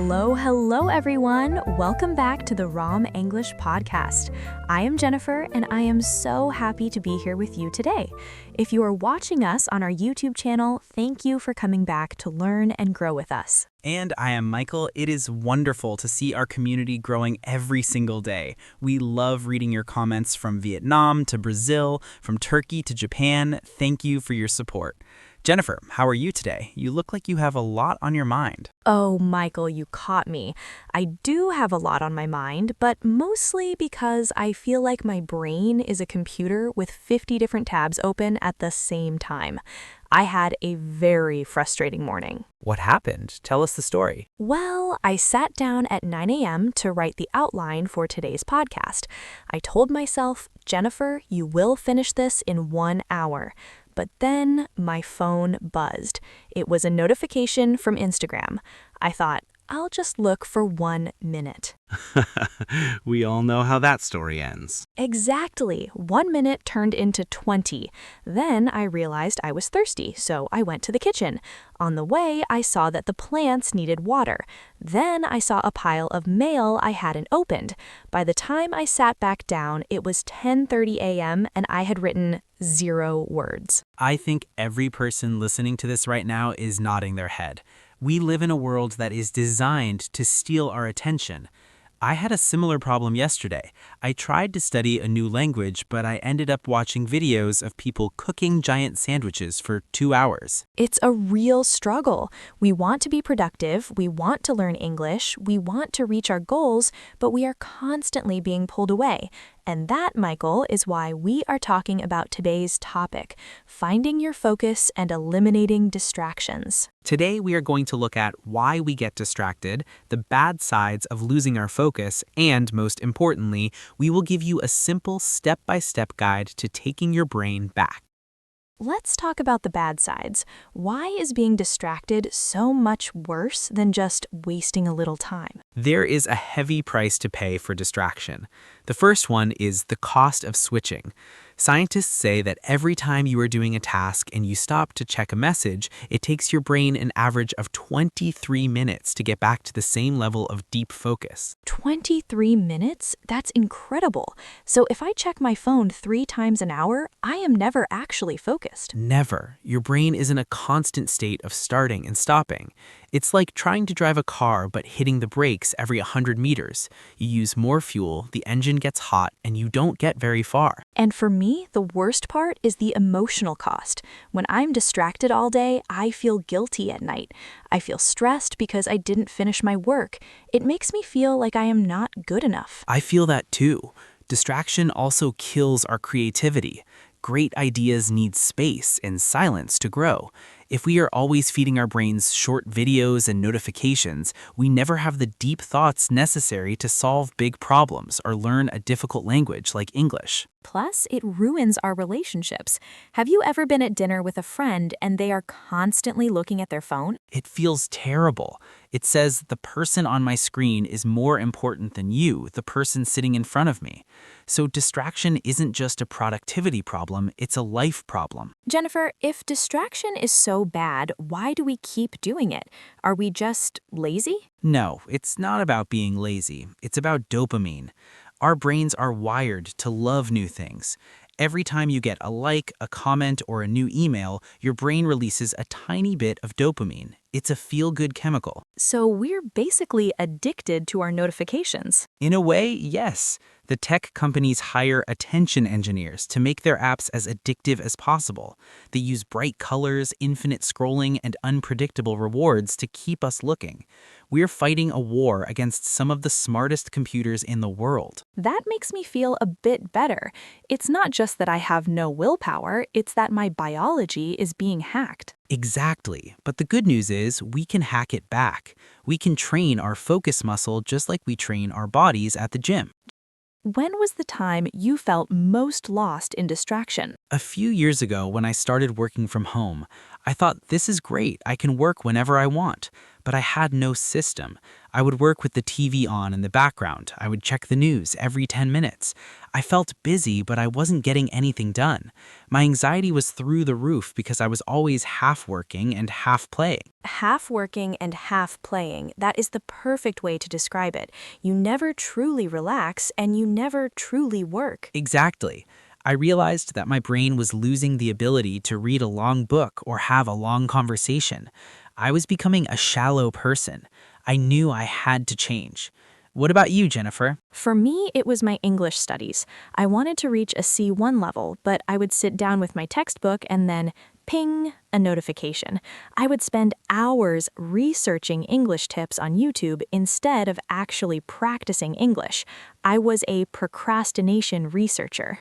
Hello, everyone. Welcome back to the Rom English Podcast. I am Jennifer, and I am so happy to be here with you today. If you are watching us on our YouTube channel, thank you for coming back to learn and grow with us. And I am Michael. It is wonderful to see our community growing every single day. We love reading your comments from Vietnam to Brazil, from Turkey to Japan. Thank you for your support. Jennifer, how are you today? You look like you have a lot on your mind. Oh, Michael, you caught me. I do have a lot on my mind, but mostly because I feel like my brain is a computer with 50 different tabs open at the same time. I had a very frustrating morning. What happened? Tell us the story. Well, I sat down at 9 a.m. to write the outline for today's podcast. I told myself, Jennifer, you will finish this in 1 hour. But then my phone buzzed. It was a notification from Instagram. I thought, I'll just look for 1 minute. We all know how that story ends. Exactly. 1 minute turned into 20. Then I realized I was thirsty, so I went to the kitchen. On the way, I saw that the plants needed water. Then I saw a pile of mail I hadn't opened. By the time I sat back down, it was 10:30 a.m. and I had written 0 words. I think every person listening to this right now is nodding their head. We live in a world that is designed to steal our attention. I had a similar problem yesterday. I tried to study a new language, but I ended up watching videos of people cooking giant sandwiches for 2 hours. It's a real struggle. We want to be productive, we want to learn English, we want to reach our goals, but we are constantly being pulled away. And that, Michael, is why we are talking about today's topic, finding your focus and eliminating distractions. Today, we are going to look at why we get distracted, the bad sides of losing our focus, and most importantly, we will give you a simple step-by-step guide to taking your brain back. Let's talk about the bad sides. Why is being distracted so much worse than just wasting a little time? There is a heavy price to pay for distraction. The first one is the cost of switching. Scientists say that every time you are doing a task and you stop to check a message, it takes your brain an average of 23 minutes to get back to the same level of deep focus. 23 minutes? That's incredible. So if I check my phone 3 times an hour, I am never actually focused. Never. Your brain is in a constant state of starting and stopping. It's like trying to drive a car but hitting the brakes every 100 meters. You use more fuel, the engine gets hot, and you don't get very far. And for me, the worst part is the emotional cost. When I'm distracted all day, I feel guilty at night. I feel stressed because I didn't finish my work. It makes me feel like I am not good enough. I feel that too. Distraction also kills our creativity. Great ideas need space and silence to grow. If we are always feeding our brains short videos and notifications, we never have the deep thoughts necessary to solve big problems or learn a difficult language like English. Plus, it ruins our relationships. Have you ever been at dinner with a friend and they are constantly looking at their phone? It feels terrible. It says the person on my screen is more important than you, the person sitting in front of me. So distraction isn't just a productivity problem, it's a life problem. Jennifer, if distraction is so bad, why do we keep doing it? Are we just lazy? No, it's not about being lazy. It's about dopamine. Our brains are wired to love new things. Every time you get a like, a comment, or a new email, your brain releases a tiny bit of dopamine. It's a feel-good chemical. So we're basically addicted to our notifications. In a way, yes. The tech companies hire attention engineers to make their apps as addictive as possible. They use bright colors, infinite scrolling, and unpredictable rewards to keep us looking. We're fighting a war against some of the smartest computers in the world. That makes me feel a bit better. It's not just that I have no willpower, it's that my biology is being hacked. Exactly. But the good news is we can hack it back. We can train our focus muscle just like we train our bodies at the gym. When was the time you felt most lost in distraction? A few years ago when I started working from home, I thought this is great, I can work whenever I want. But I had no system. I would work with the TV on in the background. I would check the news every 10 minutes. I felt busy, but I wasn't getting anything done. My anxiety was through the roof because I was always half working and half playing. Half working and half playing, that is the perfect way to describe it. You never truly relax and you never truly work. Exactly. I realized that my brain was losing the ability to read a long book or have a long conversation. I was becoming a shallow person. I knew I had to change. What about you, Jennifer? For me, it was my English studies. I wanted to reach a C1 level, but I would sit down with my textbook and then ping, a notification. I would spend hours researching English tips on YouTube instead of actually practicing English. I was a procrastination researcher.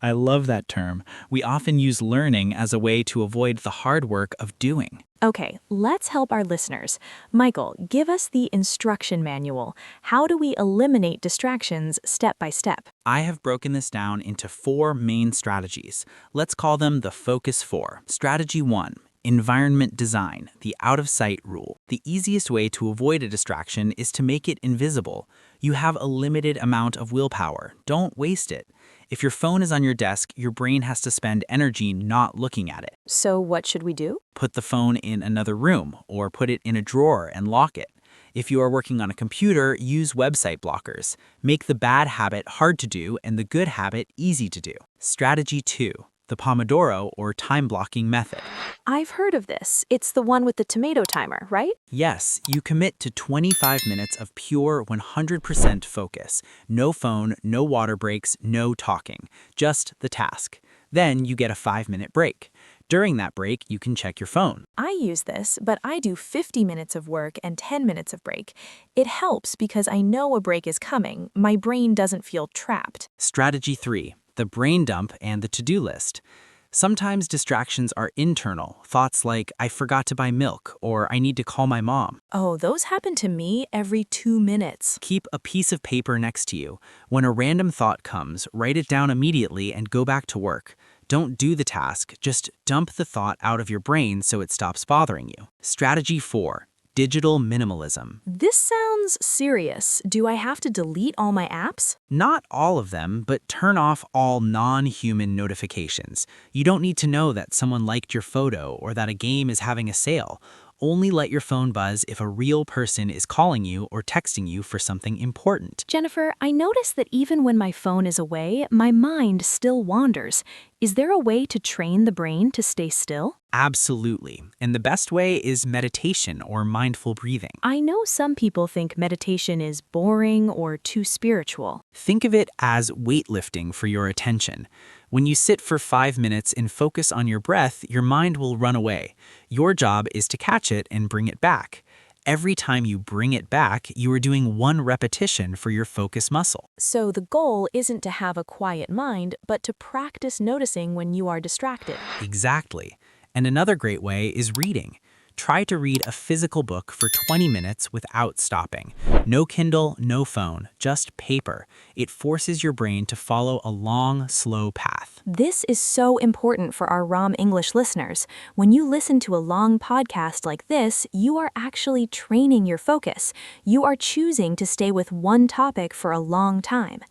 I love that term. We often use learning as a way to avoid the hard work of doing. Okay, let's help our listeners. Michael, give us the instruction manual. How do we eliminate distractions step by step? I have broken this down into 4 main strategies. Let's call them the Focus 4. Strategy 1. Environment design, the out-of-sight rule. The easiest way to avoid a distraction is to make it invisible. You have a limited amount of willpower. Don't waste it. If your phone is on your desk, your brain has to spend energy not looking at it. So what should we do? Put the phone in another room or put it in a drawer and lock it. If you are working on a computer, use website blockers. Make the bad habit hard to do and the good habit easy to do. Strategy 2. The Pomodoro or time blocking method. I've heard of this. It's the one with the tomato timer, right? Yes, you commit to 25 minutes of pure 100% focus. No phone, no water breaks, no talking. Just the task. Then you get a 5-minute break. During that break, you can check your phone. I use this, but I do 50 minutes of work and 10 minutes of break. It helps because I know a break is coming. My brain doesn't feel trapped. Strategy 3. The brain dump and the to-do list. Sometimes distractions are internal, thoughts like, I forgot to buy milk, or I need to call my mom. Oh, those happen to me every 2 minutes. Keep a piece of paper next to you. When a random thought comes, write it down immediately and go back to work. Don't do the task, just dump the thought out of your brain so it stops bothering you. Strategy 4. Digital minimalism. This sounds serious. Do I have to delete all my apps? Not all of them, but turn off all non-human notifications. You don't need to know that someone liked your photo or that a game is having a sale. Only let your phone buzz if a real person is calling you or texting you for something important. Jennifer, I notice that even when my phone is away, my mind still wanders. Is there a way to train the brain to stay still? Absolutely. And the best way is meditation or mindful breathing. I know some people think meditation is boring or too spiritual. Think of it as weightlifting for your attention. When you sit for 5 minutes and focus on your breath, your mind will run away. Your job is to catch it and bring it back. Every time you bring it back, you are doing 1 repetition for your focus muscle. So the goal isn't to have a quiet mind, but to practice noticing when you are distracted. Exactly. And another great way is reading. Try to read a physical book for 20 minutes without stopping. No Kindle, no phone, just paper. It forces your brain to follow a long, slow path. This is so important for our Rom English listeners. When you listen to a long podcast like this, you are actually training your focus. You are choosing to stay with one topic for a long time.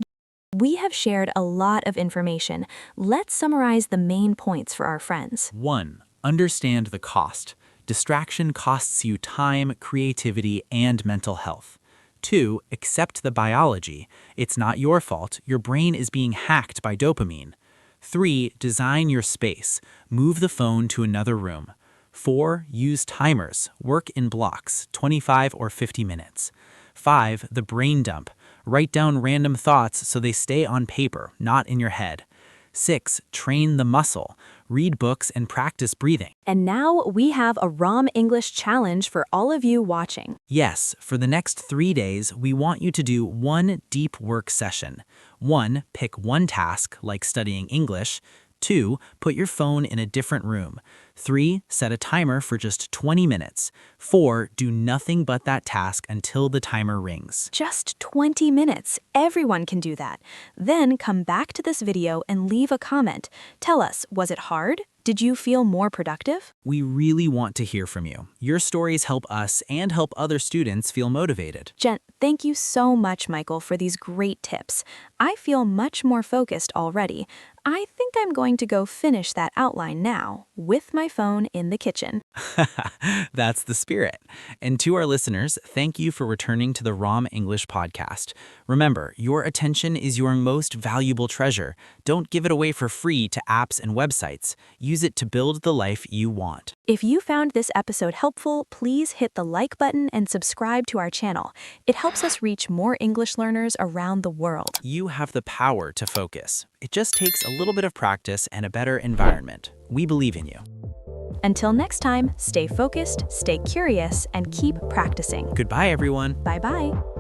We have shared a lot of information. Let's summarize the main points for our friends. 1. Understand the cost. Distraction costs you time, creativity, and mental health. 2. Accept the biology. It's not your fault. Your brain is being hacked by dopamine. 3. Design your space. Move the phone to another room. 4. Use timers. Work in blocks, 25 or 50 minutes. 5. The brain dump. Write down random thoughts so they stay on paper, not in your head. 6. Train the muscle. Read books and practice breathing. And now we have a Rom English challenge for all of you watching. Yes, for the next 3 days, we want you to do 1 deep work session. 1. Pick 1 task, like studying English. 2. Put your phone in a different room. 3. Set a timer for just 20 minutes. 4. Do nothing but that task until the timer rings. Just 20 minutes. Everyone can do that. Then come back to this video and leave a comment. Tell us, was it hard? Did you feel more productive? We really want to hear from you. Your stories help us and help other students feel motivated. Thank you so much, Michael, for these great tips. I feel much more focused already. I think I'm going to go finish that outline now, with my phone in the kitchen. That's the spirit. And to our listeners, thank you for returning to the Rom English Podcast. Remember, your attention is your most valuable treasure. Don't give it away for free to apps and websites. Use it to build the life you want. If you found this episode helpful, please hit the like button and subscribe to our channel. It helps us reach more English learners around the world. You have the power to focus. It just takes a little bit of practice and a better environment. We believe in you. Until next time, stay focused, stay curious, and keep practicing. Goodbye, everyone. Bye-bye.